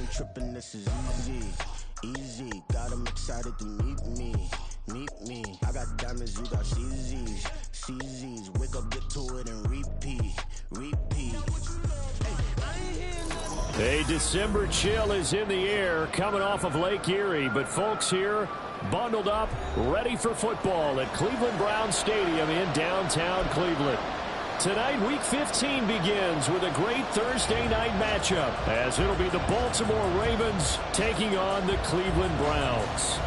ain't tripping, this is easy. Easy, got them excited to meet me. Meet me, I got diamonds, you got CZs. CZs, wake up, get to it, and repeat. Repeat. A December chill is in the air coming off of Lake Erie, but folks here bundled up, ready for football at Cleveland Browns Stadium in downtown Cleveland. Tonight, Week 15 begins with a great Thursday night matchup, as it'll be the Baltimore Ravens taking on the Cleveland Browns.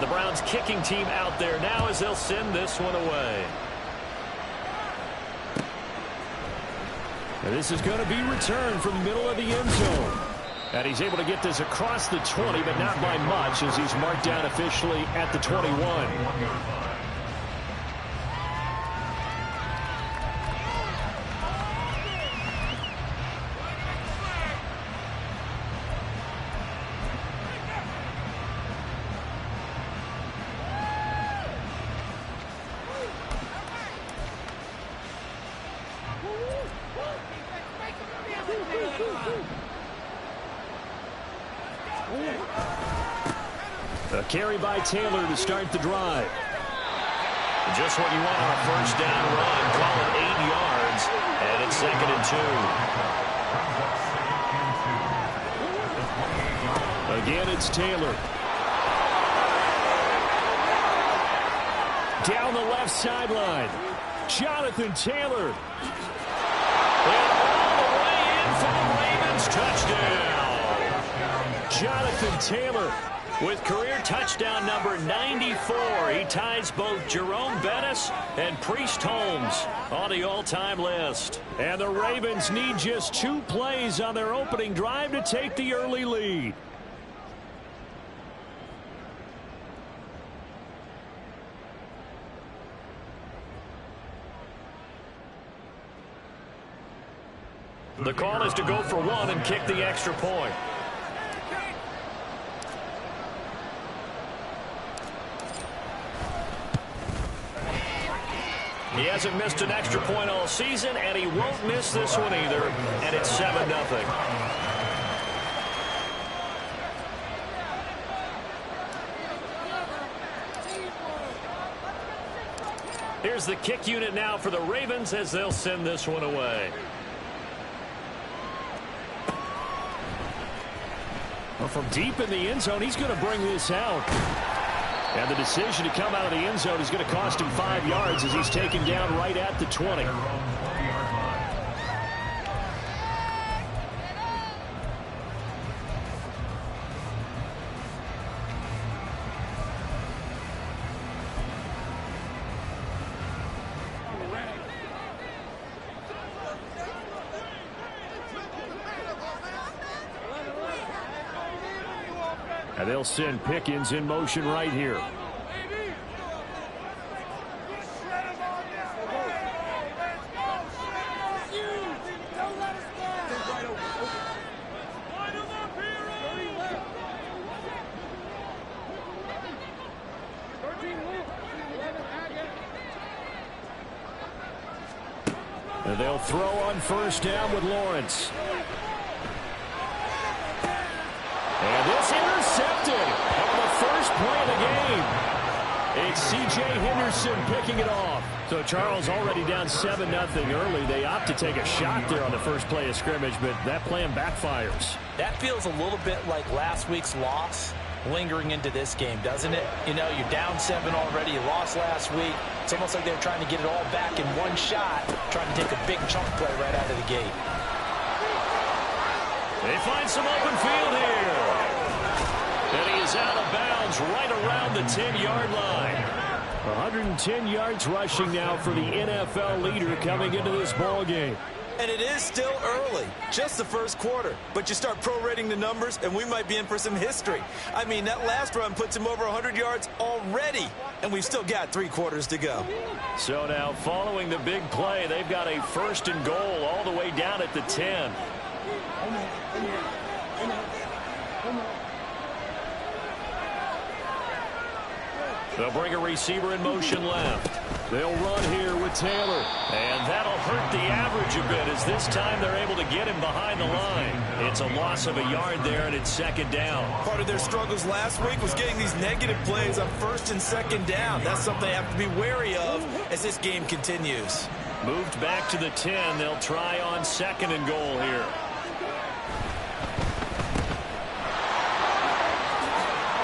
The Browns kicking team out there now as they'll send this one away. And this is going to be returned from the middle of the end zone. And he's able to get this across the 20, but not by much, as he's marked down officially at the 21. A carry by Taylor to start the drive. Just what you want on a first down run. Call it 8 yards, and it's 2nd and 2. Again, it's Taylor. Down the left sideline. Jonathan Taylor. And all the way in for the Ravens. Touchdown. Jonathan Taylor with career touchdown number 94. He ties both Jerome Bettis and Priest Holmes on the all-time list. And the Ravens need just 2 plays on their opening drive to take the early lead. The call is to go for 1 and kick the extra point. He hasn't missed an extra point all season, and he won't miss this one either, and it's 7-0. Here's the kick unit now for the Ravens as they'll send this one away. Well, from deep in the end zone, he's going to bring this out. And the decision to come out of the end zone is going to cost him 5 yards as he's taken down right at the 20. And they'll send Pickens in motion right here. And they'll throw on first down with Lawrence. And this intercepted on the first play of the game. It's C.J. Henderson picking it off. So Charles already down 7-0 early. They opt to take a shot there on the first play of scrimmage, but that plan backfires. That feels a little bit like last week's loss lingering into this game, doesn't it? You know, you're down 7 already. You lost last week. It's almost like they're trying to get it all back in one shot, trying to take a big chunk play right out of the gate. They find some open field here. And he is out of bounds right around the 10-yard line. 110 yards rushing now for the NFL leader coming into this ball game. And it is still early, just the first quarter. But you start prorating the numbers, and we might be in for some history. I mean, that last run puts him over 100 yards already, and we've still got 3 quarters to go. So now, following the big play, they've got a 1st and goal all the way down at the 10. They'll bring a receiver in motion left. They'll run here with Taylor. And that'll hurt the average a bit as this time they're able to get him behind the line. It's a loss of a yard there, and it's second down. Part of their struggles last week was getting these negative plays on first and second down. That's something they have to be wary of as this game continues. Moved back to the 10. They'll try on second and goal here.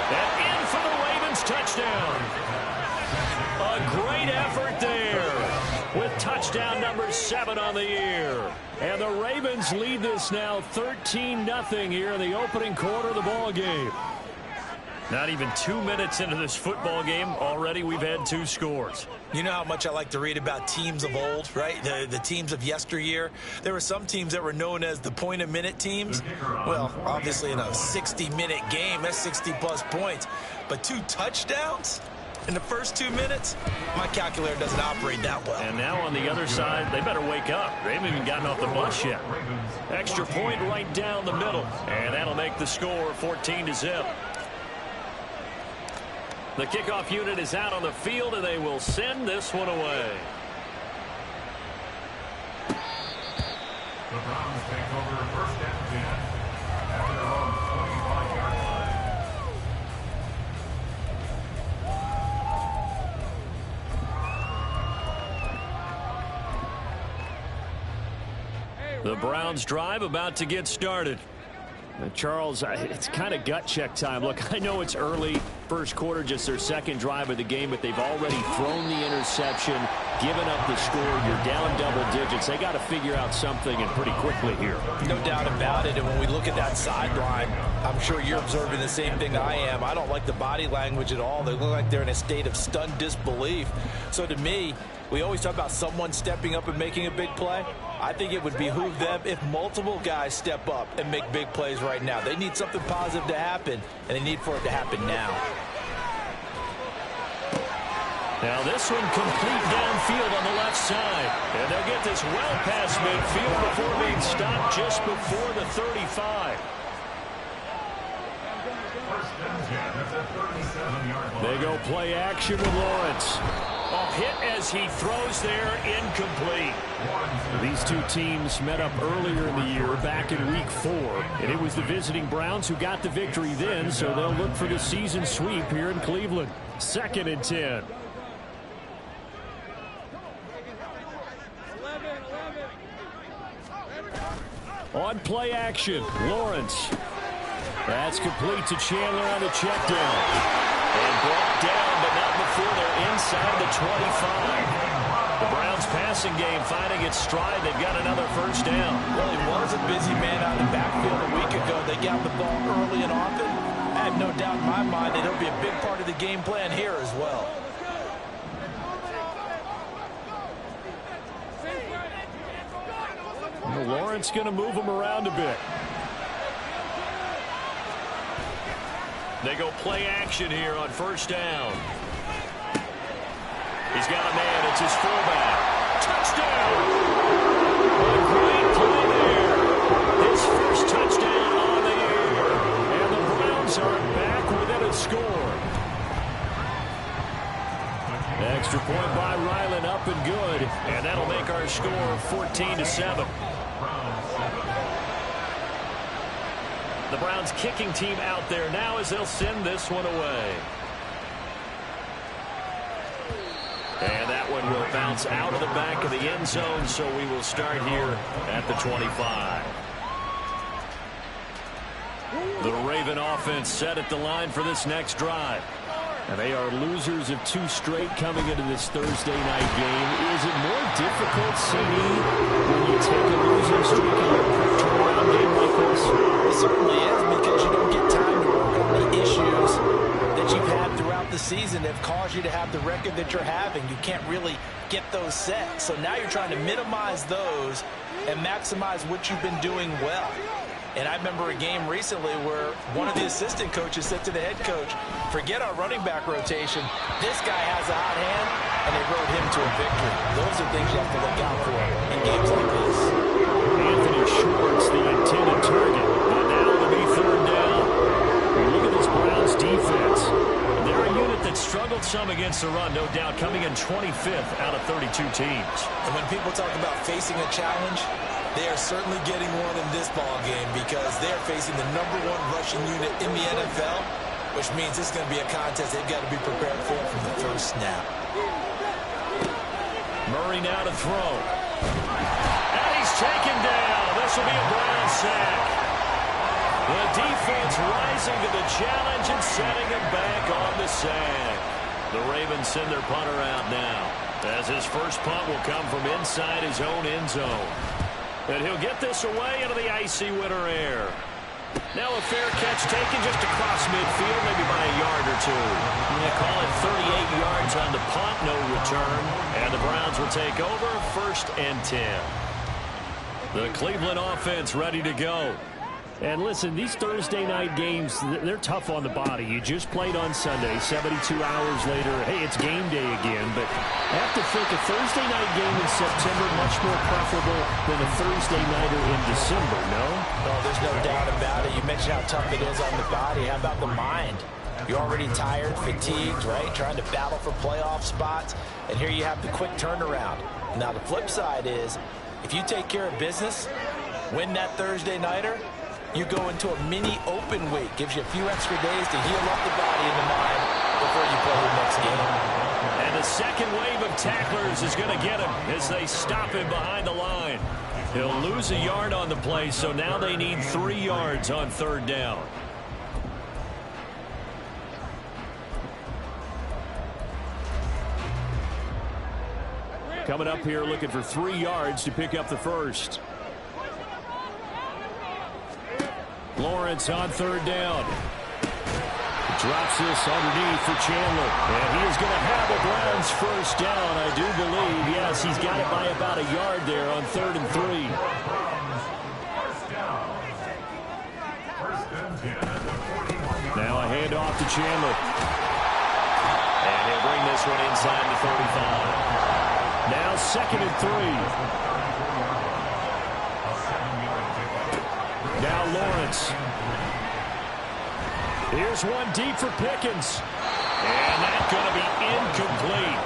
And in for the Ravens touchdown. A great effort there with touchdown number 7 on the year. And the Ravens lead this now 13-0 here in the opening quarter of the ball game. Not even 2 minutes into this football game, already we've had 2 scores. You know how much I like to read about teams of old, right? The teams of yesteryear. There were some teams that were known as the point-a-minute teams. Well, obviously in a 60-minute game, that's 60-plus points. But 2 touchdowns in the first 2 minutes? My calculator doesn't operate that well. And now on the other side, they better wake up. They haven't even gotten off the bus yet. Extra point right down the middle. And that'll make the score 14-0. The kickoff unit is out on the field, and they will send this one away. The Browns take over first and 10 at their own 25-yard line. The Browns drive about to get started. Charles, it's kind of gut check time. Look, I know it's early, first quarter, just their second drive of the game, but they've already thrown the interception, given up the score. You're down double digits. They got to figure out something, and pretty quickly here. No doubt about it, and when we look at that sideline, I'm sure you're observing the same thing I am. I don't like the body language at all. They look like they're in a state of stunned disbelief. So to me, we always talk about someone stepping up and making a big play. I think it would behoove them if multiple guys step up and make big plays right now. They need something positive to happen, and they need for it to happen now. Now this one complete downfield on the left side. And they'll get this well past midfield before being stopped just before the 35. They go play action with Lawrence. A hit as he throws there, incomplete. These two teams met up earlier in the year, back in week 4. And it was the visiting Browns who got the victory then, so they'll look for the season sweep here in Cleveland. 2nd and 10. On play action, Lawrence. That's complete to Chandler on the check down. And brought down, but not before they're inside the 25. The Browns passing game finding its stride. They've got another first down. Well, he was a busy man out in the backfield a week ago. They got the ball early and often. I have no doubt in my mind that it'll be a big part of the game plan here as well. Lawrence going to move him around a bit. They go play action here on first down. He's got a man. It's his fullback. Touchdown! A great play there. His first touchdown on the year. And the Browns are back within a score. Extra point by Ryland, up and good. And that'll make our score 14-7. The Browns kicking team out there now as they'll send this one away. And that one will bounce out of the back of the end zone, so we will start here at the 25. The Raven offense set at the line for this next drive. And they are losers of 2 straight coming into this Thursday night game. Is it more difficult, CD, when you take a losing streak in a quick turnaround game like this? It certainly is, because you don't get time to work on the issues that you've had throughout the season that have caused you to have the record that you're having. You can't really get those set. So now you're trying to minimize those and maximize what you've been doing well. And I remember a game recently where one of the assistant coaches said to the head coach, forget our running back rotation. This guy has a hot hand, and they rode him to a victory. Those are things you have to look out for in games like this. Anthony Schwartz, the intended target. But now it'll be 3rd down. We look at this Browns defense. They're a unit that struggled some against the run, no doubt, coming in 25th out of 32 teams. And when people talk about facing a challenge, they are certainly getting one in this ball game because they're facing the #1 rushing unit in the NFL, which means this is going to be a contest they've got to be prepared for from the first snap. Murray now to throw. And he's taken down. This will be a Brown sack. The defense rising to the challenge and setting him back on the sack. The Ravens send their punter out now, as his first punt will come from inside his own end zone. And he'll get this away into the icy winter air. Now a fair catch taken just across midfield, maybe by a yard or two. They call it 38 yards on the punt, no return. And the Browns will take over, 1st and 10. The Cleveland offense ready to go. And listen, these Thursday night games, they're tough on the body. You just played on Sunday, 72 hours later. Hey, it's game day again. But I have to think a Thursday night game in September much more preferable than a Thursday nighter in December, no? Oh, there's no doubt about it. You mentioned how tough it is on the body. How about the mind? You're already tired, fatigued, right? Trying to battle for playoff spots. And here you have the quick turnaround. Now, the flip side is, if you take care of business, win that Thursday nighter, you go into a mini open week. Gives you a few extra days to heal up the body and the mind before you play the next game. And the second wave of tacklers is going to get him as they stop him behind the line. He'll lose a yard on the play, so now they need 3 yards on 3rd down. Coming up here looking for 3 yards to pick up the first. Lawrence on 3rd down. Drops this underneath for Chandler. And he is going to have the Browns first down, I do believe. Yes, he's got it by about a yard there on 3rd and 3. Now a handoff to Chandler. And he'll bring this one inside the 35. Now 2nd and 3. Now Lawrence. Here's one deep for Pickens. And that's going to be incomplete.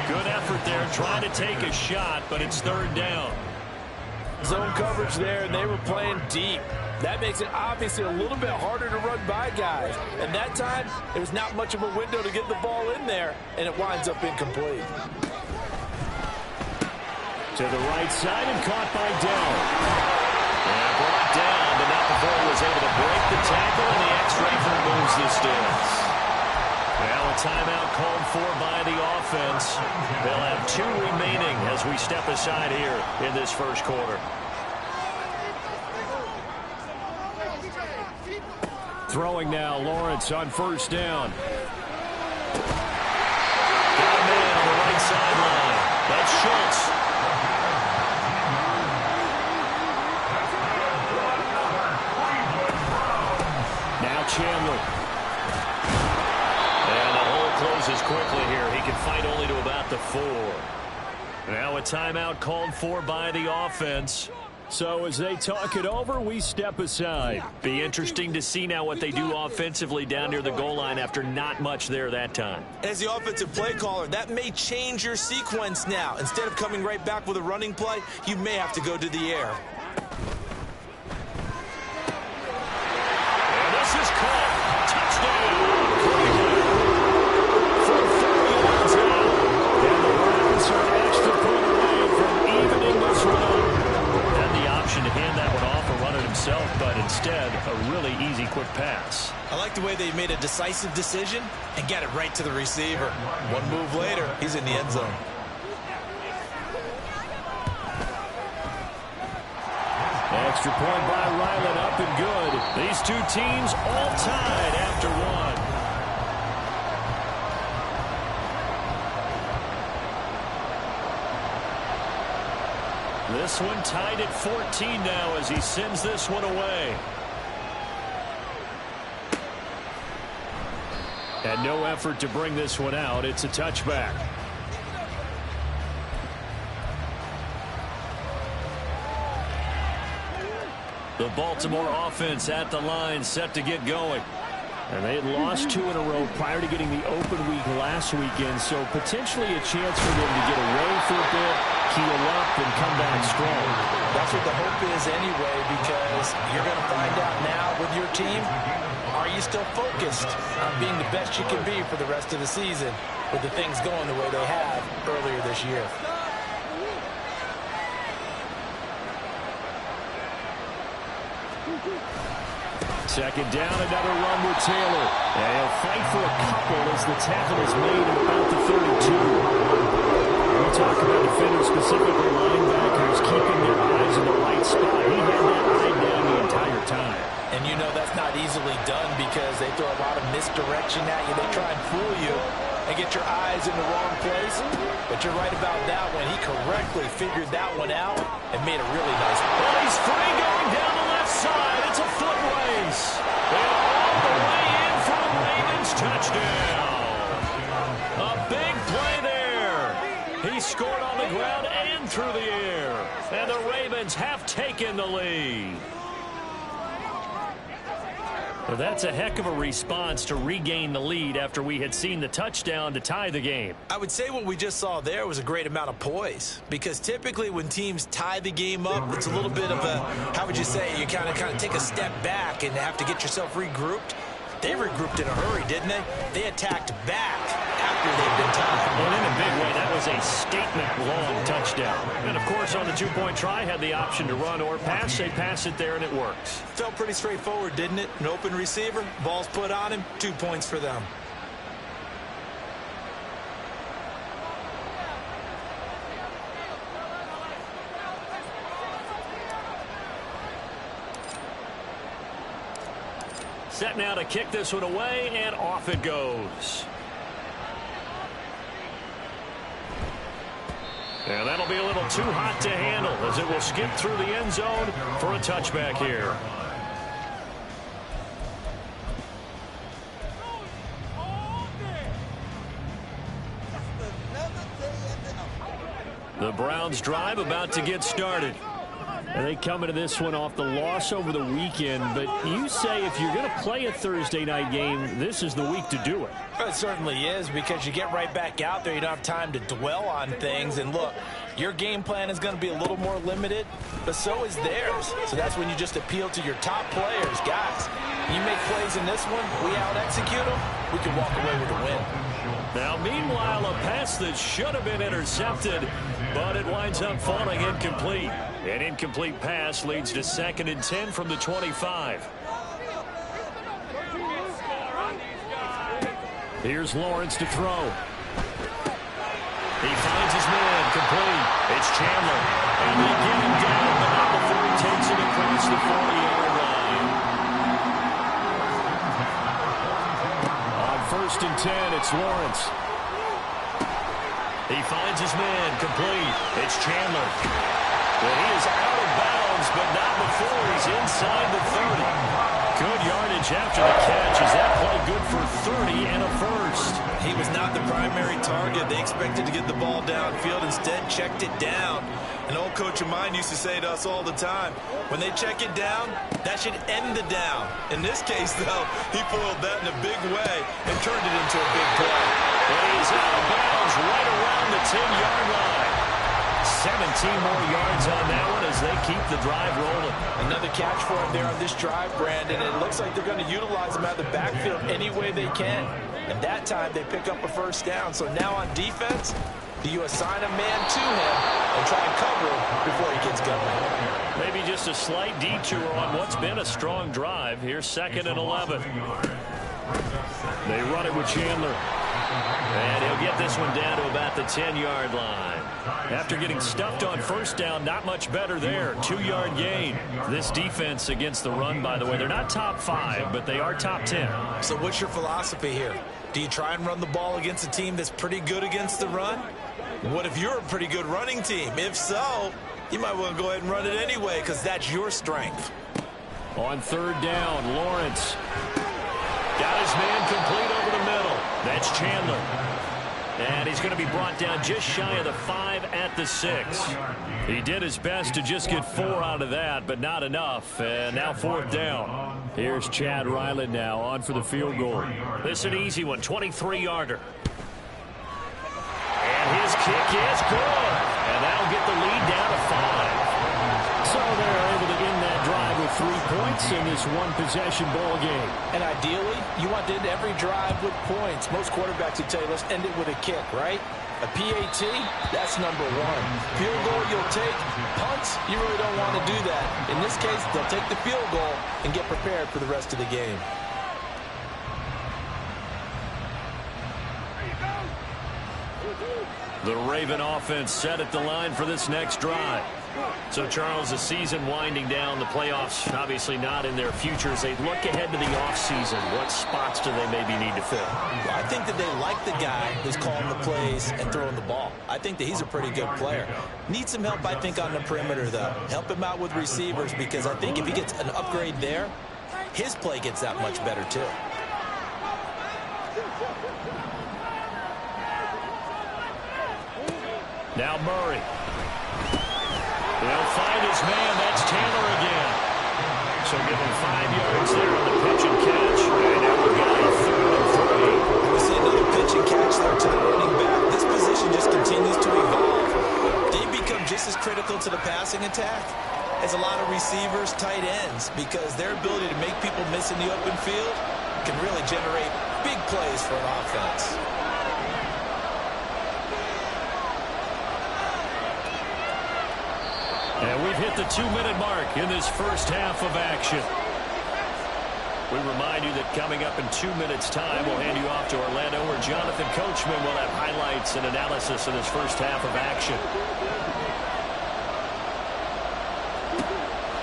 Good effort there trying to take a shot, but it's 3rd down. Zone coverage there, and they were playing deep. That makes it obviously a little bit harder to run by guys. And that time, there's not much of a window to get the ball in there, and it winds up incomplete. To the right side and caught by Dell. And brought down, but not before he was able to break the tackle, and the X-ray removes the sticks. Now a timeout called for by the offense. They'll have 2 remaining as we step aside here in this first quarter. Throwing now, Lawrence on 1st down. Got a man on the right sideline. That's Schultz. Chandler. And the hole closes quickly here. He can fight only to about the 4. Now a timeout called for by the offense. So as they talk it over, we step aside. Be interesting to see now what they do offensively down near the goal line after not much there that time. As the offensive play caller, that may change your sequence now. Instead of coming right back with a running play, you may have to go to the air. Is caught. Touchdown. From 30 yards out. And the Browns are an extra point away from evening this run. Had the option to hand that one off or run it himself, but instead a really easy quick pass. I like the way they made a decisive decision and got it right to the receiver. One move later, he's in the end zone. Extra point by Ryland, up and good. These 2 teams all tied after 1. This one tied at 14 now as he sends this one away. And no effort to bring this one out. It's a touchback. The Baltimore offense at the line, set to get going. And they had lost 2 in a row prior to getting the open week last weekend, so potentially a chance for them to get away for a bit, heal up, and come back strong. That's what the hope is anyway, because you're going to find out now with your team, are you still focused on being the best you can be for the rest of the season with the things going the way they have earlier this year? Second down, another run with Taylor. And he'll fight for a couple as the tackle is made at about the 32. We talk about defenders, specifically linebackers, keeping their eyes in the right spot. He had that eye down the entire time. And you know that's not easily done because they throw a lot of misdirection at you. They try and fool you and get your eyes in the wrong place. But you're right about that one. He correctly figured that one out and made a really nice play. Well, he's free going down the left side. It's a foot race. And all the way in for the Ravens touchdown. A big play there. He scored on the ground and through the air. And the Ravens have taken the lead. Well, that's a heck of a response to regain the lead after we had seen the touchdown to tie the game. I would say what we just saw there was a great amount of poise, because typically when teams tie the game up, it's a little bit of a, how would you say, you kind of take a step back and have to get yourself regrouped. They regrouped in a hurry, didn't they? They attacked back after they'd been tied. Well, in a big way, that was a statement-long touchdown. And, of course, on the two-point try, had the option to run or pass. They pass it there, and it works. Felt pretty straightforward, didn't it? An open receiver, ball's put on him, 2 points for them. Set now to kick this one away, and off it goes. And that'll be a little too hot to handle as it will skip through the end zone for a touchback here. The Browns drive about to get started. And they come into this one off the loss over the weekend. But you say if you're going to play a Thursday night game, this is the week to do it. It certainly is, because you get right back out there. You don't have time to dwell on things. And look, your game plan is going to be a little more limited, but so is theirs. So that's when you just appeal to your top players. Guys, you make plays in this one, we out-execute them, we can walk away with a win. Now, meanwhile, a pass that should have been intercepted, but it winds up falling incomplete. An incomplete pass leads to 2nd and 10 from the 25. Here's Lawrence to throw. He finds his man, complete. It's Chandler. And they get him down, but not before he takes it across the 40-yard line. On 1st and 10, it's Lawrence. He finds his man, complete. It's Chandler. Well, he is out of bounds, but not before he's inside the 30. Good yardage after the catch. Is that play good for 30 and a first? He was not the primary target. They expected to get the ball downfield. Instead, checked it down. An old coach of mine used to say to us all the time, when they check it down, that should end the down. In this case, though, he foiled that in a big way and turned it into a big play. And he's out of bounds right around the 10-yard line. 17 more yards on that one as they keep the drive rolling. Another catch for him there on this drive, Brandon. And it looks like they're going to utilize him out of the backfield any way they can. And that time they pick up a first down. So now on defense, do you assign a man to him and try and cover him before he gets going? Maybe just a slight detour on what's been a strong drive. Here's 2nd and 11. They run it with Chandler. And he'll get this one down to about the 10-yard line. After getting stuffed on first down, not much better there. 2-yard gain. This defense against the run, by the way, they're not top 5, but they are top 10. So what's your philosophy here? Do you try and run the ball against a team that's pretty good against the run? What if you're a pretty good running team? If so, you might want to go ahead and run it anyway, because that's your strength. On 3rd down, Lawrence got his man complete over the middle. That's Chandler. And he's going to be brought down just shy of the 5 at the 6. He did his best to just get 4 out of that, but not enough. And now 4th down. Here's Chad Ryland now on for the field goal. This is an easy one, 23-yarder. And his kick is good. And that'll get the lead down to 5. So they're able to end that drive with 3 points in this one-possession ball game. And ideally, you want to end every drive with points. Most quarterbacks would tell you, let's end it with a kick, right? A PAT, that's number 1. Field goal you'll take. Punts, you really don't want to do that. In this case, they'll take the field goal and get prepared for the rest of the game. The Raven offense set at the line for this next drive. So, Charles, the season winding down, the playoffs obviously not in their future. As they look ahead to the offseason, what spots do they maybe need to fill? Well, I think that they like the guy who's calling the plays and throwing the ball. I think that he's a pretty good player. Needs some help, I think, on the perimeter, though. Help him out with receivers, because I think if he gets an upgrade there, his play gets that much better, too. Now Murray. They'll find his man. That's Taylor again. So give him 5 yards there on the pitch and catch. And now we've got a 3rd and 3. We see another pitch and catch there to the running back. This position just continues to evolve. They become just as critical to the passing attack as a lot of receivers, tight ends, because their ability to make people miss in the open field can really generate big plays for an offense. And we've hit the 2-minute mark in this first half of action. We remind you that coming up in 2 minutes' time, we'll hand you off to Orlando, where Jonathan Coachman will have highlights and analysis of this first half of action.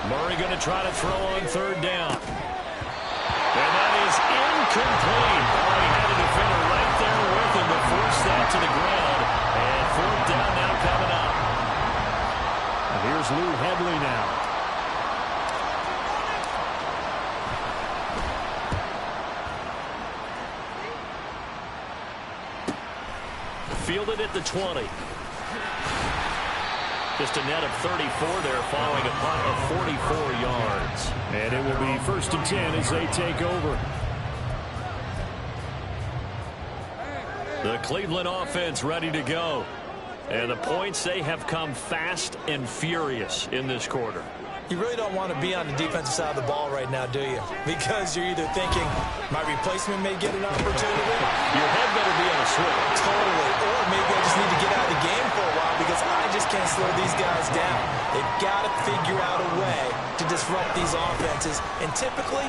Murray going to try to throw on 3rd down. And that is incomplete. Oh, he had a defender right there with him to force that to the ground. And 4th down now coming up. Here's Lou Hedley now. Fielded at the 20. Just a net of 34 there following a punt of 44 yards. And it will be 1st and 10 as they take over. The Cleveland offense ready to go. And the points, they have come fast and furious in this quarter. You really don't want to be on the defensive side of the ball right now, do you? Because you're either thinking, my replacement may get an opportunity. Your head better be on a swivel. Totally. Or maybe I just need to get out of the game for a while because I just can't slow these guys down. They've got to figure out a way to disrupt these offenses. And typically,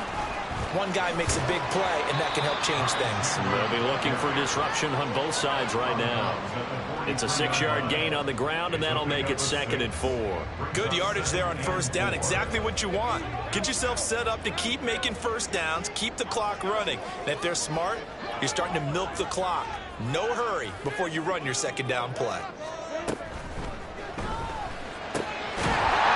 one guy makes a big play, and that can help change things. They'll be looking for disruption on both sides right now. It's a 6-yard gain on the ground, and that'll make it 2nd and 4. Good yardage there on 1st down. Exactly what you want. Get yourself set up to keep making 1st downs, keep the clock running. And if they're smart, you're starting to milk the clock. No hurry before you run your 2nd down play.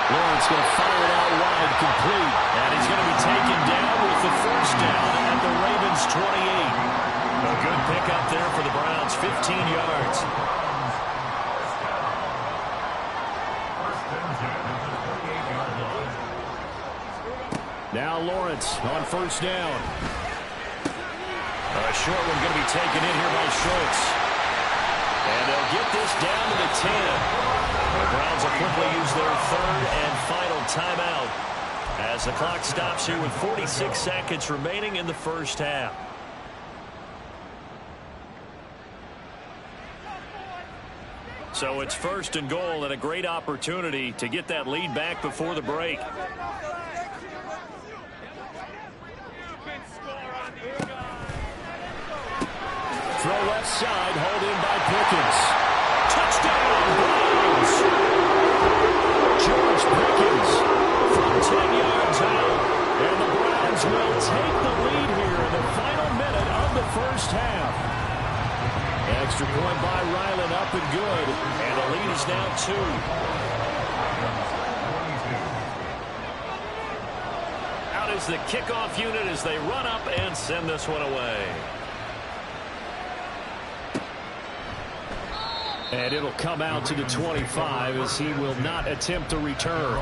Lawrence going to fire it out wide, complete. And he's going to be taken down with the 1st down at the Ravens' 28. A good pickup there for the Browns, 15 yards. Now Lawrence on 1st down. A short one going to be taken in here by Schultz. And they'll get this down to the 10. The Browns will quickly use their 3rd and final timeout as the clock stops here with 46 seconds remaining in the first half. So it's 1st and goal and a great opportunity to get that lead back before the break. Throw left side, hauled in by Pickens. Touchdown, Browns! George Pickens from 10 yards out. And the Browns will take the lead here in the final minute of the first half. Extra point by Ryland, up and good. And the lead is now 2. Out is the kickoff unit as they run up and send this one away. And it'll come out to the 25 as he will not attempt to return.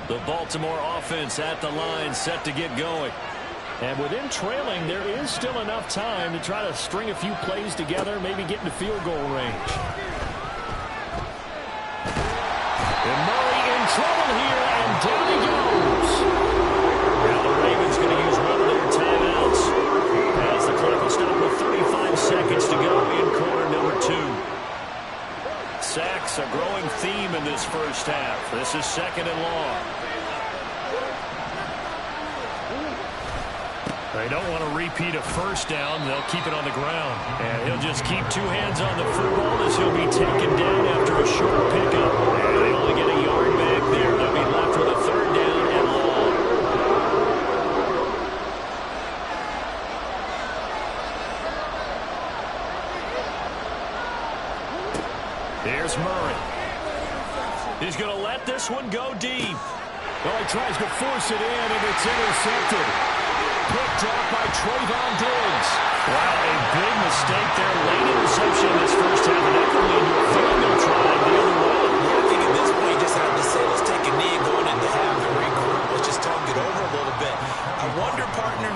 The Baltimore offense at the line, set to get going. And with him trailing, there is still enough time to try to string a few plays together, maybe get into field goal range. And Murray in trouble here, and down he goes. Now the Ravens going to use one of their timeouts as the clock will stop with 35 seconds to go in quarter number 2. Sacks, a growing theme in this first half. This is 2nd and long. They don't want to repeat a first down. They'll keep it on the ground. And he'll just keep 2 hands on the football as he'll be taken down after a short pickup. And they only get a yard back there. They'll be left with a 3rd down and long. Here's Murray. He's going to let this one go deep. Well, he tries to force it in, and it's intercepted. Picked up by Trayvon Diggs. Wow, a big mistake there. Late interception in this first half, and that could lead to a field goal try the other way. Yeah, I think at this point you just have to say, let's take a knee going into half and regroup. Let's just talk it over a little bit. I wonder, partner,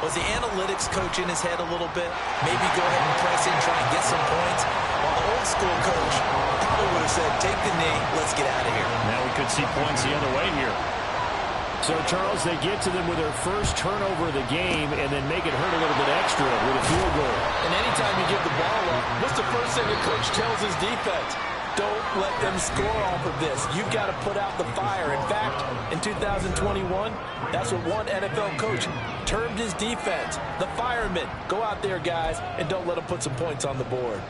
was the analytics coach in his head a little bit? Maybe go ahead and press in, try and get some points. While the old school coach probably would have said, take the knee, let's get out of here. Now we could see points the other way here. So, Charles, they get to them with their first turnover of the game and then make it hurt a little bit extra with a field goal. And anytime you give the ball up, what's the first thing the coach tells his defense? Don't let them score off of this. You've got to put out the fire. In fact, in 2021, that's what one NFL coach termed his defense. The firemen. Go out there, guys, and don't let them put some points on the board.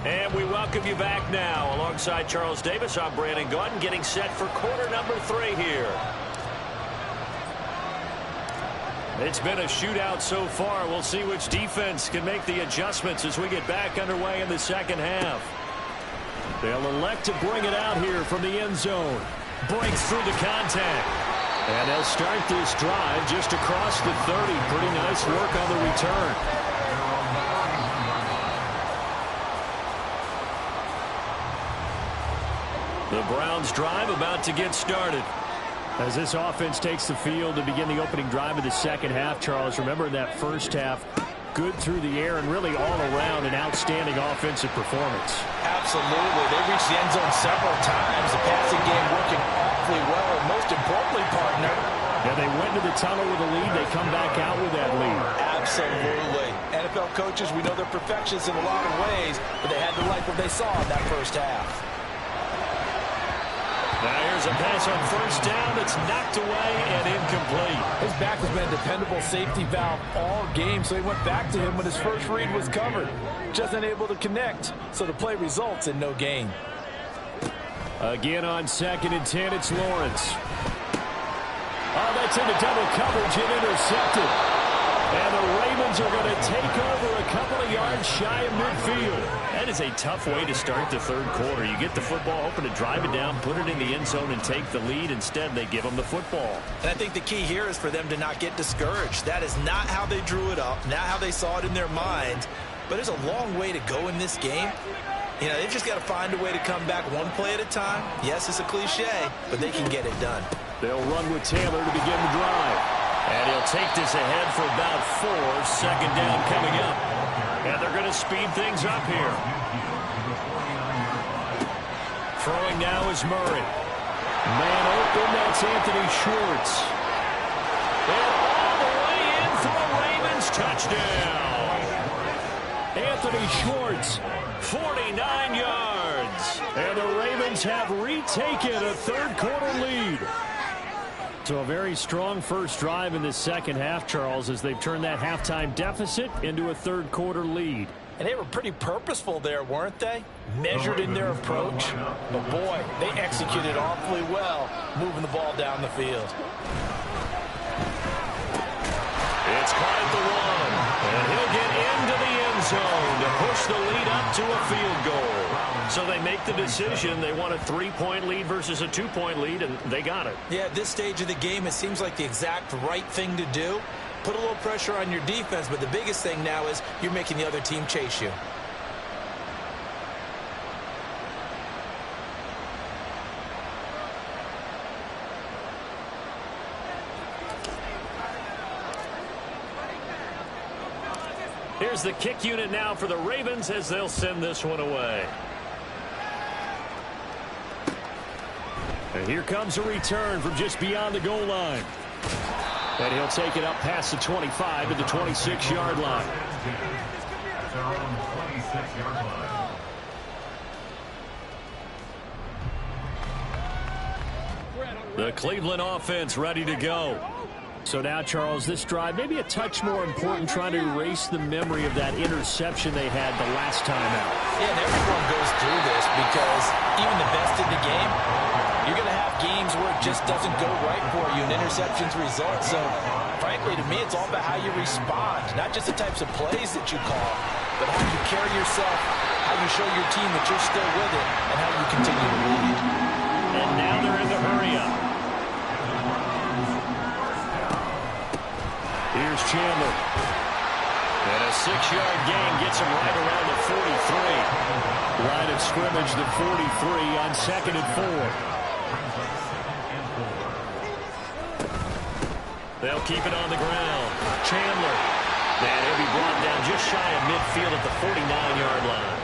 And we welcome you back now. Alongside Charles Davis, I'm Brandon Gaudin, getting set for quarter number 3 here. It's been a shootout so far. We'll see which defense can make the adjustments as we get back underway in the second half. They'll elect to bring it out here from the end zone. Breaks through the contact. And they'll start this drive just across the 30. Pretty nice work on the return. The Browns drive about to get started. As this offense takes the field to begin the opening drive of the second half, Charles, remember in that first half, good through the air and really all around an outstanding offensive performance. Absolutely. They reached the end zone several times. The passing game working awfully well. And most importantly, partner. Yeah, they went into the tunnel with a lead. They come back out with that lead. Absolutely. NFL coaches, we know they're perfectionists in a lot of ways, but they had to like what they saw in that first half. Now here's a pass on first down that's knocked away and incomplete. His back has been a dependable safety valve all game, so he went back to him when his first read was covered. Just unable to connect, so the play results in no gain. Again on 2nd and 10, it's Lawrence. Oh, that's into double coverage and intercepted. And the Ravens are going to take over a couple of yards shy of midfield. That is a tough way to start the third quarter. You get the football, hoping to drive it down, put it in the end zone, and take the lead. Instead, they give them the football. And I think the key here is for them to not get discouraged. That is not how they drew it up, not how they saw it in their minds. But there's a long way to go in this game. You know, they've just got to find a way to come back one play at a time. Yes, it's a cliche, but they can get it done. They'll run with Taylor to begin the drive. And he'll take this ahead for about 4. 2nd down coming up. And they're going to speed things up here. Throwing now is Murray. Man open, that's Anthony Schwartz. And all the way in for the Ravens touchdown. Anthony Schwartz, 49 yards. And the Ravens have retaken a third quarter lead. So a very strong first drive in the second half, Charles, as they've turned that halftime deficit into a third quarter lead. And they were pretty purposeful there, weren't they? Measured in their approach. But boy, they executed awfully well, moving the ball down the field. It's caught at the 1. And he'll get into the end zone to push the lead up to a field goal. So they make the decision. They want a 3-point lead versus a 2-point lead, and they got it. Yeah, at this stage of the game, it seems like the exact right thing to do. Put a little pressure on your defense, but the biggest thing now is you're making the other team chase you. Here's the kick unit now for the Ravens as they'll send this one away. And here comes a return from just beyond the goal line. And he'll take it up past the 25 to the 26-yard line. The Cleveland offense ready to go. So now, Charles, this drive maybe a touch more important, trying to erase the memory of that interception they had the last time out. Yeah, and everyone goes through this because even the best in the game, you're going to have games where it just doesn't go right for you and interceptions result. So, frankly, to me, it's all about how you respond, not just the types of plays that you call, but how you carry yourself, how you show your team that you're still with it, and how you continue to lead. And now they're in the hurry-up. Here's Chandler. And a 6-yard gain gets him right around the 43. Line of scrimmage, the 43 on 2nd and 4. They'll keep it on the ground. Chandler. And he'll be brought down just shy of midfield at the 49-yard line.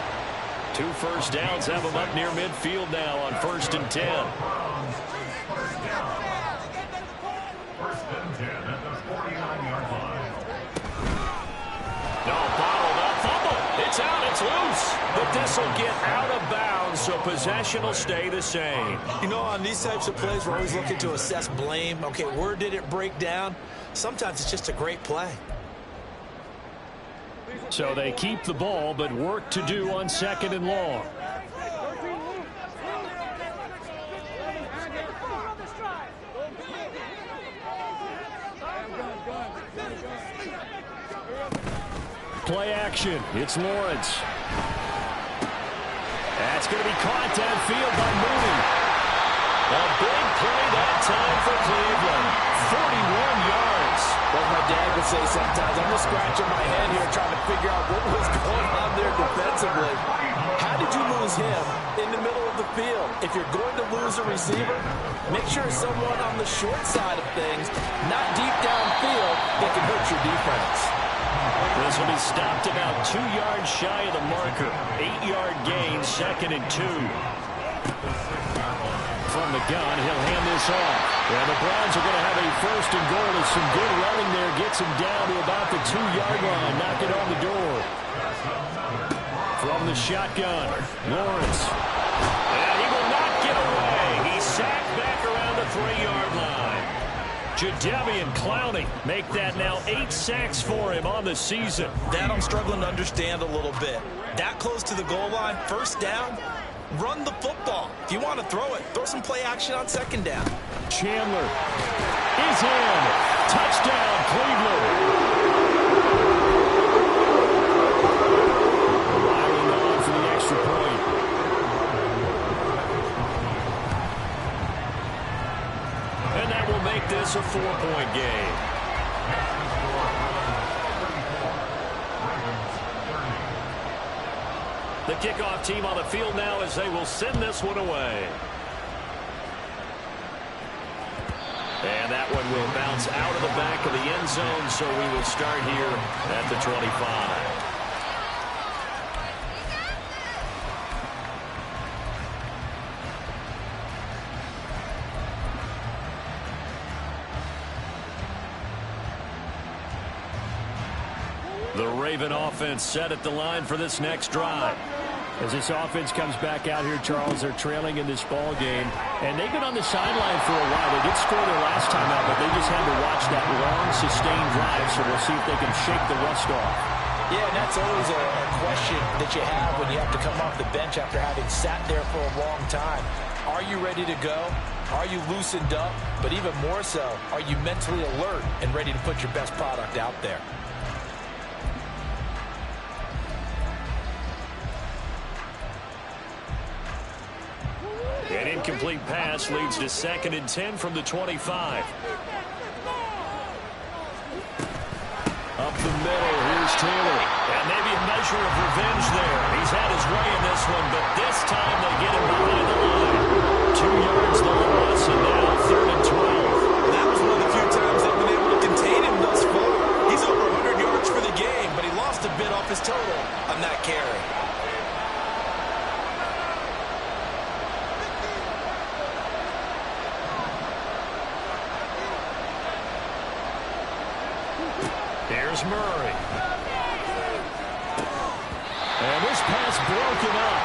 2 first downs have him up near midfield now on 1st and 10. It's out, it's loose, but this will get out of bounds, so possession will stay the same. You know, on these types of plays, we're always looking to assess blame. Okay, where did it break down? Sometimes it's just a great play. So they keep the ball, but work to do on 2nd and long. Play action. It's Lawrence. That's going to be caught downfield by Mooney. A big play that time for Cleveland. 41 yards. What my dad would say sometimes, I'm just scratching my head here trying to figure out what was going on there defensively. How did you lose him in the middle of the field? If you're going to lose a receiver, make sure it's someone on the short side of things, not deep downfield, that can hurt your defense. This will be stopped about 2 yards shy of the marker. 8-yard gain, 2nd and 2. From the gun, he'll hand this off. And the Browns are going to have a 1st and goal as some good running there gets him down to about the 2-yard line. Knock it on the door. From the shotgun, Lawrence. And he will not get away. He's sacked back around the 3-yard line. Jadeveon Clowney make that now 8 sacks for him on the season. That I'm struggling to understand a little bit. That close to the goal line, 1st down, run the football. If you want to throw it, throw some play action on 2nd down. Chandler is in. Touchdown, Cleveland. Riley on for the extra point. And that will make this a 4-point game. The kickoff team on the field now as they will send this one away. And that one will bounce out of the back of the end zone, so we will start here at the 25. The Raven offense set at the line for this next drive. As this offense comes back out here, Charles, they're trailing in this ball game. And they've been on the sideline for a while. They did score their last time out, but they just had to watch that long, sustained drive. So we'll see if they can shake the rust off. Yeah, and that's always a question that you have when you have to come off the bench after having sat there for a long time. Are you ready to go? Are you loosened up? But even more so, are you mentally alert and ready to put your best product out there? An incomplete pass leads to 2nd and 10 from the 25. Up the middle, here's Taylor. And maybe a measure of revenge there. He's had his way in this one, but this time they get him behind the line. 2 yards the loss, and now 3rd and 12. That was one of the few times they've been able to contain him thus far. He's over 100 yards for the game, but he lost a bit off his total on that carry. Here's Murray. And this pass broken up.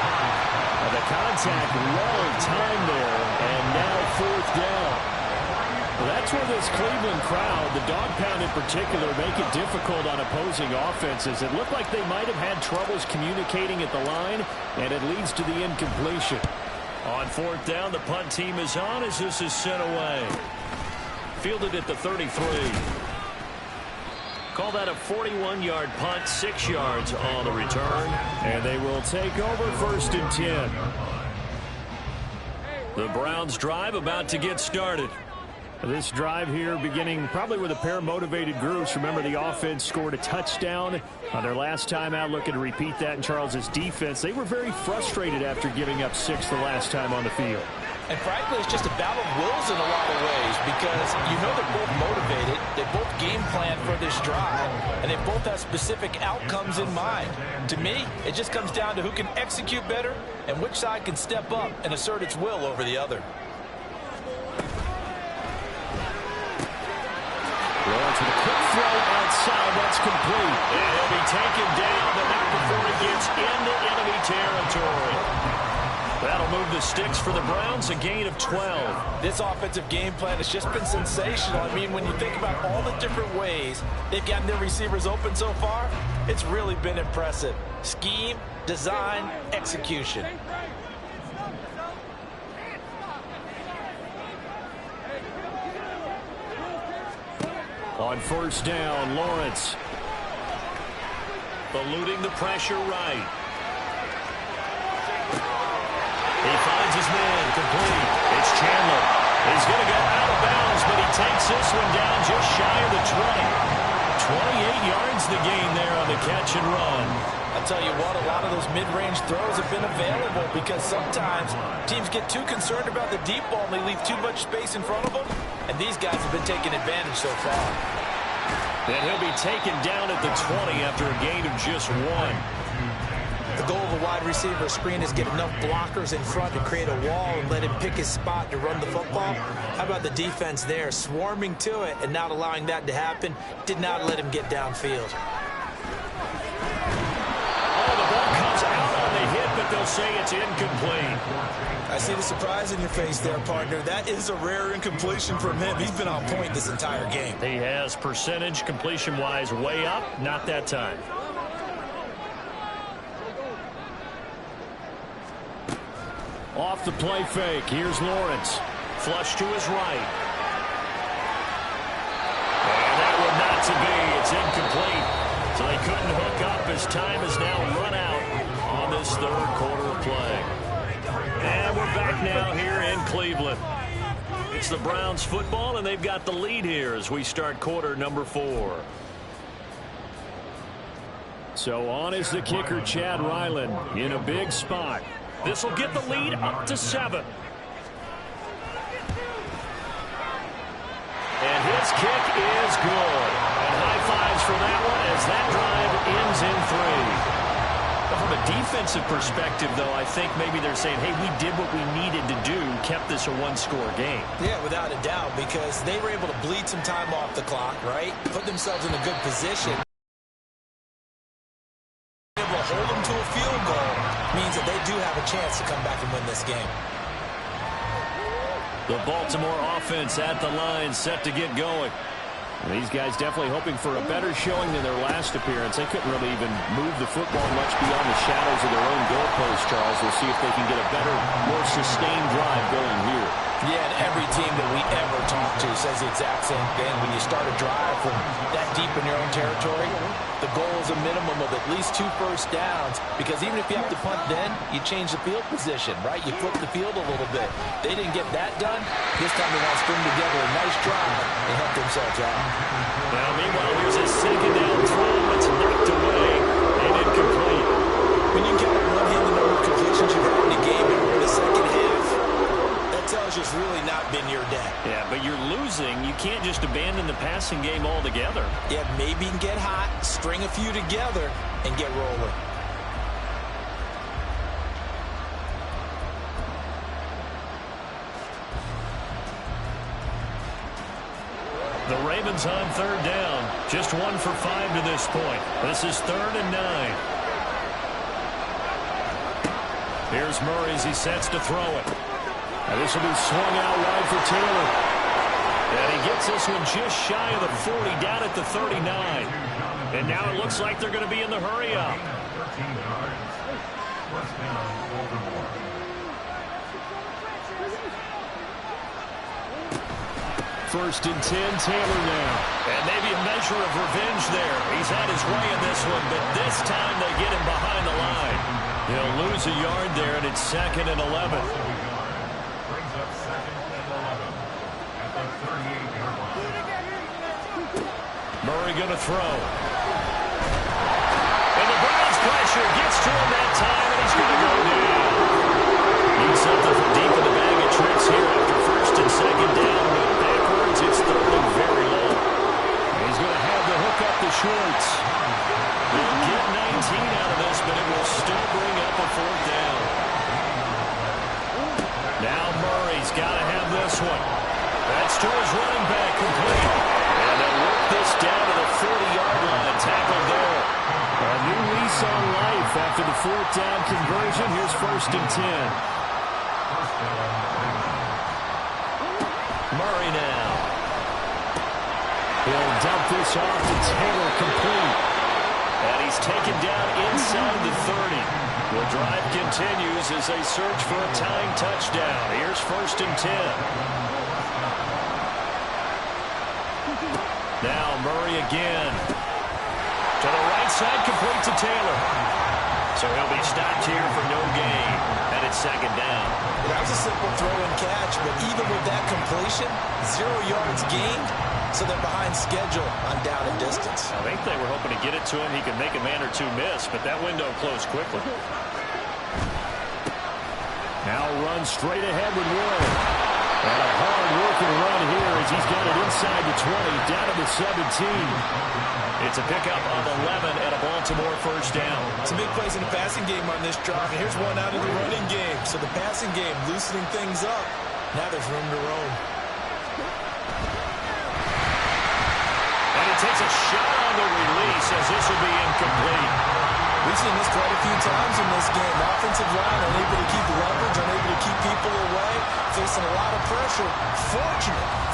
And the contact well timed there, and now 4th down. Well, that's where this Cleveland crowd, the dog pound in particular, make it difficult on opposing offenses. It looked like they might have had troubles communicating at the line, and it leads to the incompletion. On 4th down, the punt team is on as this is sent away. Fielded at the 33. Call that a 41-yard punt, 6 yards on the return. And they will take over 1st and 10. The Browns drive about to get started. This drive here beginning probably with a pair of motivated groups. Remember, the offense scored a touchdown on their last time out. Looking to repeat that in Charles's defense. They were very frustrated after giving up 6 the last time on the field. And frankly, it's just a battle of wills in a lot of ways because you know they're both motivated. They both game plan for this drive, and they both have specific outcomes in mind. To me, it just comes down to who can execute better and which side can step up and assert its will over the other. Lawrence with a quick throw outside. That's complete. And he'll be taken down, but not before he gets into enemy territory. That'll move the sticks for the Browns, a gain of 12. This offensive game plan has just been sensational. I mean, when you think about all the different ways they've gotten their receivers open so far, it's really been impressive. Scheme, design, execution. On 1st down, Lawrence. Eluding the pressure right. He finds his man, complete. It's Chandler. He's going to go out of bounds, but he takes this one down just shy of the 20. 28 yards the gain there on the catch and run. I'll tell you what, a lot of those mid-range throws have been available because sometimes teams get too concerned about the deep ball and they leave too much space in front of them, and these guys have been taking advantage so far. And he'll be taken down at the 20 after a gain of just 1. The goal of a wide receiver screen is get enough blockers in front to create a wall and let him pick his spot to run the football. How about the defense there, swarming to it and not allowing that to happen? Did not let him get downfield. Oh, the ball comes out on the hit, but they'll say it's incomplete. I see the surprise in your face there, partner. That is a rare incompletion from him. He's been on point this entire game. He has percentage completion-wise way up, not that time. Off the play fake. Here's Lawrence. Flush to his right. And that one not to be. It's incomplete. So they couldn't hook up as time is now run out on this 3rd quarter of play. And we're back now here in Cleveland. It's the Browns football, and they've got the lead here as we start quarter number 4. So on is the kicker, Chad Ryland, in a big spot. This will get the lead up to 7. And his kick is good. And high fives for that one as that drive ends in 3. But from a defensive perspective, though, I think maybe they're saying, hey, we did what we needed to do, kept this a 1-score game. Yeah, without a doubt, because they were able to bleed some time off the clock, right? Put themselves in a good position. Able to hold them to a field goal means that they do have a chance to come back and win this game. The Baltimore offense at the line, set to get going. And these guys definitely hoping for a better showing than their last appearance. They couldn't really even move the football much beyond the shadows of their own goalpost, Charles. We'll see if they can get a better, more sustained drive going here. Yeah, and every team that we ever talk to says the exact same thing. When you start a drive from that deep in your own territory, the the goal is a minimum of at least 2 first downs, because even if you have to punt then, you change the field position, right? You flip the field a little bit. They didn't get that done. This time they want to string together a nice drive and help themselves out. Now, meanwhile, here's a second down throw. It's knocked away and incomplete. When you get on one hand the number of completions you've had in a game in the second half, that tells you it's really not been your day. Yeah, but you're losing. You can't just abandon the passing game altogether. Yeah, maybe you can get hot, string a few together, and get rolling. The Ravens on third down. Just 1 for 5 to this point. This is 3rd and 9. Here's Murray as he sets to throw it. And this will be swung out wide for Taylor. And he gets this one just shy of the 40, down at the 39. And now it looks like they're going to be in the hurry-up. 13 yards. First down, Baltimore. First and 10, Taylor now. And maybe a measure of revenge there. He's had his way in this one, but this time they get him behind the line. He'll lose a yard there, and it's 2nd and 11. Brings up 2nd and 11 at the 38-yard line. Murray going to throw. And the Browns pressure gets to him that time, and he's going to go down. Needs something from deep in the bag of tricks here after 1st and 2nd down. But backwards, it's 3rd and very low. He's going to have the hook up the shorts. They'll get 19 out of this, but it will still bring up a 4th down. Now Murray's got to have this one. That's to his running back, complete. And they'll work this down to the 40-yard line. Tackled there. A new lease on life after the 4th down conversion. Here's 1st and 10. Murray now. He'll dump this off to Taylor, complete. And he's taken down inside the 30. The drive continues as they search for a tying touchdown. Here's 1st and 10. Now Murray again. To the right side, complete to Taylor. So he'll be stopped here for no gain. And it's 2nd down. That was a simple throw and catch, but even with that completion, 0 yards gained, so they're behind schedule on down and distance. I think they were hoping to get it to him. He could make a man or two miss, but that window closed quickly. Now run straight ahead with Wood. And a hard-working run here as he's got it inside the 20, down to the 17. It's a pickup of 11 and a Baltimore 1st down. Some big plays in the passing game on this drive, and here's one out of the running game. So the passing game loosening things up. Now there's room to roam. And it takes a shot on the release as this will be incomplete. We've seen this quite a few times in this game. Offensive line unable to keep leverage, unable to keep people away, facing a lot of pressure.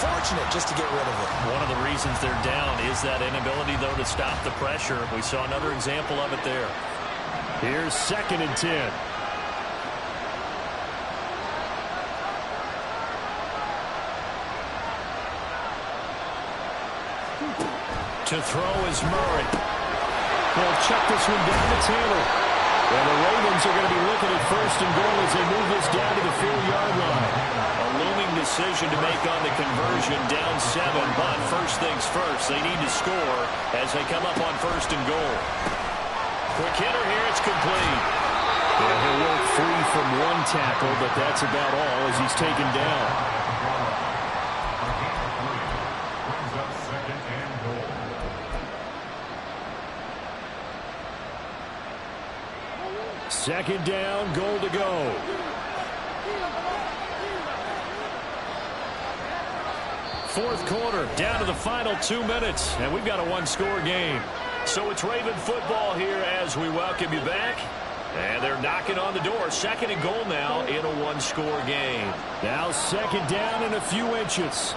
Fortunate just to get rid of it. One of the reasons they're down is that inability, though, to stop the pressure. We saw another example of it there. Here's 2nd and 10. To throw is Murray. They'll check this one down to Taylor. And the Ravens are going to be looking at 1st and goal as they move this down to the 4-yard line. A looming decision to make on the conversion, down 7. But first things first, they need to score as they come up on 1st and goal. Quick hitter here, it's complete. Yeah, he'll work free from one tackle, but that's about all as he's taken down. Brings up 2nd and goal. Second down, goal to go. Fourth quarter, down to the final 2 minutes, and we've got a one-score game. So it's Raven football here as we welcome you back. And they're knocking on the door. 2nd and goal now in a one-score game. Now 2nd down and a few inches.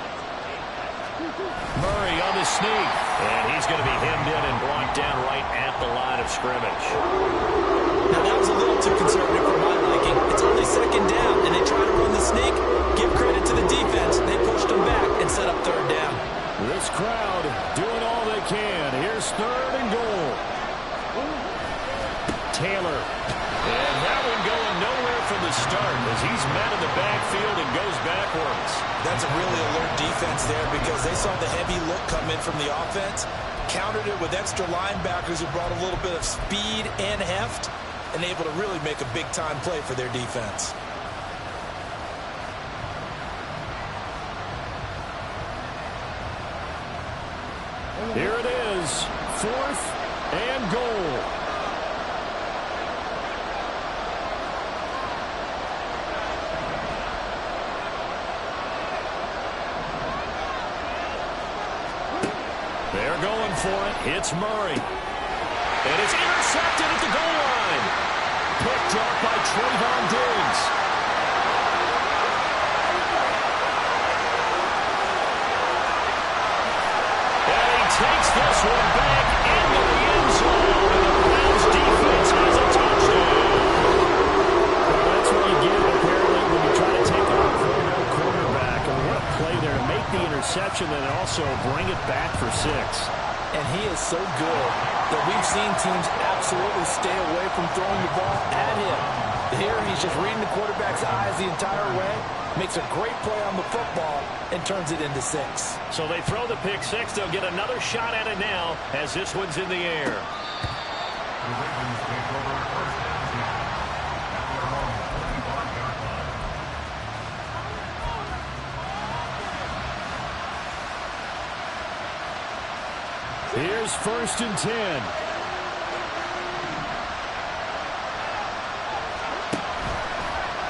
Murray on the sneak. And he's going to be hemmed in and brought down right at the line of scrimmage. Now that was a little too conservative for my liking. It's only 2nd down, and they try to run the sneak. Give credit to the defense. They pushed them back and set up 3rd down. This crowd doing all they can. Here's 3rd and goal. Taylor. And that one going nowhere from the start as he's met in the backfield and goes backwards. That's a really alert defense there because they saw the heavy look come in from the offense, countered it with extra linebackers who brought a little bit of speed and heft, and able to really make a big-time play for their defense. Here it is, 4th and goal. They're going for it. It's Murray. And it's intercepted at the goal line. Picked up by Trayvon Diggs. And he takes this one back into the end zone. And the Browns defense has a touchdown. Well, that's what you get, apparently, when you try to take on a quarterback. And what a play there to make the interception and also bring it back for 6. And he is so good that we've seen teams absolutely stay away from throwing the ball at him. Here he's just reading the quarterback's eyes the entire way, makes a great play on the football, and turns it into 6. So they throw the pick 6. They'll get another shot at it now as this one's in the air. The Ravens take over first and 10 at their own 35-yard line. Here's 1st and 10.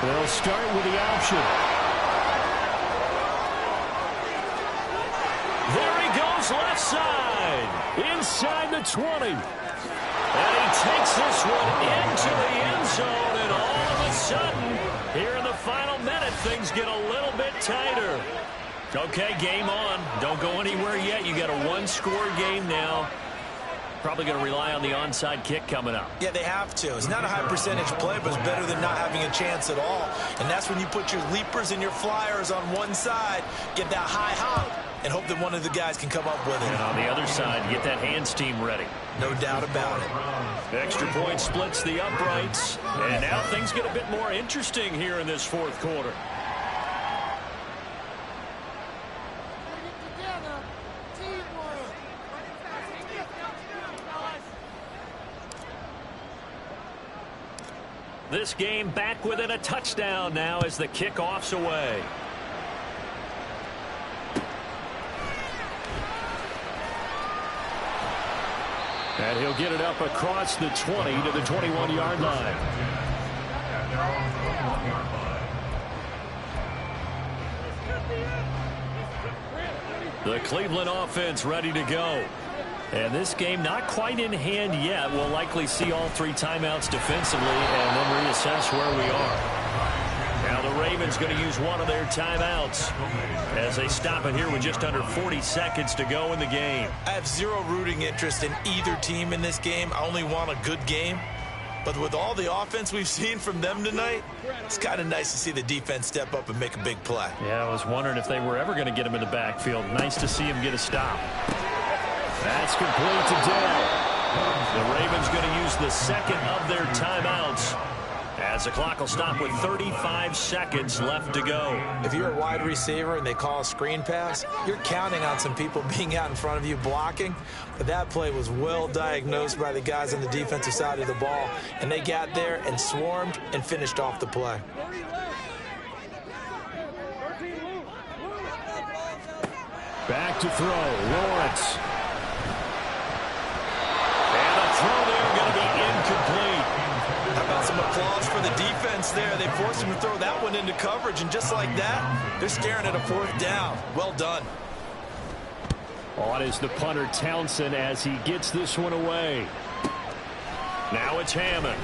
They'll start with the option. There he goes left side. Inside the 20. And he takes this one into the end zone. And all of a sudden, here in the final minute, things get a little bit tighter. Okay, game on. Don't go anywhere yet. You got a one-score game now. Probably going to rely on the onside kick coming up. Yeah, they have to. It's not a high-percentage play, but it's better than not having a chance at all. And that's when you put your leapers and your flyers on one side, get that high hop, and hope that one of the guys can come up with it. And on the other side, get that hands team ready. No doubt about it. Extra point splits the uprights. And now things get a bit more interesting here in this 4th quarter. This game back within a touchdown now as the kickoff's away. And he'll get it up across the 20 to the 21-yard line. At their own 21-yard line. The Cleveland offense ready to go. And this game not quite in hand yet. We'll likely see all 3 timeouts defensively and then reassess where we are. Now the Ravens going to use one of their timeouts as they stop it here with just under 40 seconds to go in the game. I have zero rooting interest in either team in this game. I only want a good game. But with all the offense we've seen from them tonight, it's kind of nice to see the defense step up and make a big play. Yeah, I was wondering if they were ever going to get him in the backfield. Nice to see him get a stop. That's complete to Dell. The Ravens going to use the second of their timeouts as the clock will stop with 35 seconds left to go. If you're a wide receiver and they call a screen pass, you're counting on some people being out in front of you blocking. But that play was well diagnosed by the guys on the defensive side of the ball, and they got there and swarmed and finished off the play. Back to throw, Lawrence. And a throw there going to be incomplete. How about some applause for the defense there? They forced him to throw that one into coverage, and just like that, they're staring at a 4th down. Well done. On is the punter Townsend as he gets this one away. Now it's Hammond.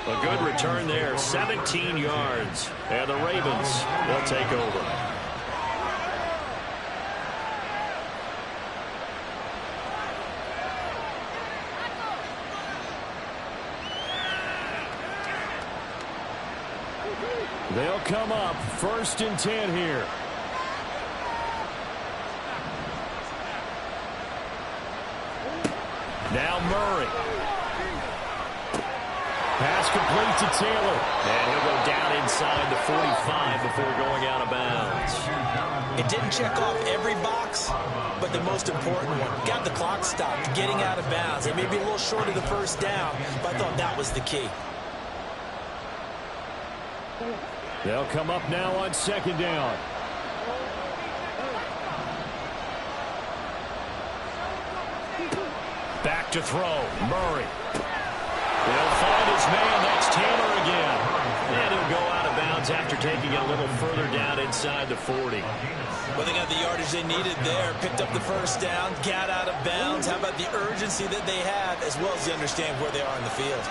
A good return there, 17 yards. And the Ravens will take over. They'll come up 1st and 10 here. Now Murray. Pass complete to Taylor. And he'll go down inside the 45 before going out of bounds. It didn't check off every box, but the most important one. Got the clock stopped, getting out of bounds. It may be a little short of the first down, but I thought that was the key. They'll come up now on second down. Back to throw. Murray. He'll find his man. That's Taylor again. And he'll go out of bounds after taking it a little further down inside the 40. Well, they got the yardage they needed there. Picked up the first down, got out of bounds. How about the urgency that they have, as well as they understand where they are in the field.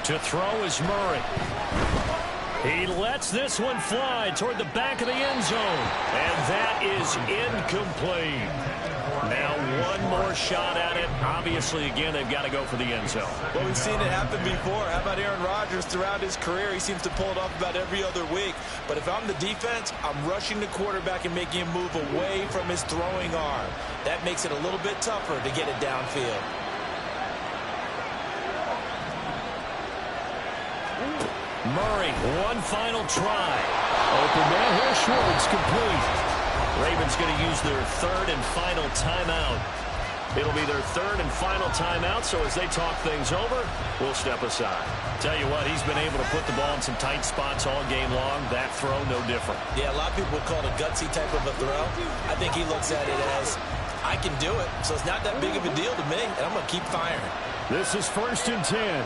To throw is Murray. He lets this one fly toward the back of the end zone. And that is incomplete. Now one more shot at it. Obviously, again, they've got to go for the end zone. Well, we've seen it happen before. How about Aaron Rodgers throughout his career? He seems to pull it off about every other week. But if I'm the defense, I'm rushing the quarterback and making him move away from his throwing arm. That makes it a little bit tougher to get it downfield. Murray, one final try. Open man here, Schwartz, complete. Ravens going to use their third and final timeout. It'll be their third and final timeout, so as they talk things over, we'll step aside. Tell you what, he's been able to put the ball in some tight spots all game long. That throw, no different. Yeah, a lot of people would call it a gutsy type of a throw. I think he looks at it as, I can do it, so it's not that big of a deal to me, and I'm going to keep firing. This is 1st and 10.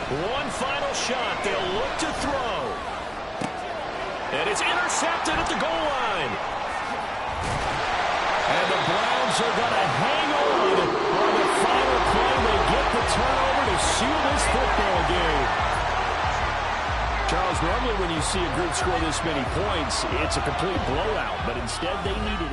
One final shot. They'll look to throw. And it's intercepted at the goal line. And the Browns are going to hang on the final play. They get the turnover to seal this football game. Charles, normally when you see a group score this many points, it's a complete blowout. But instead, they needed it.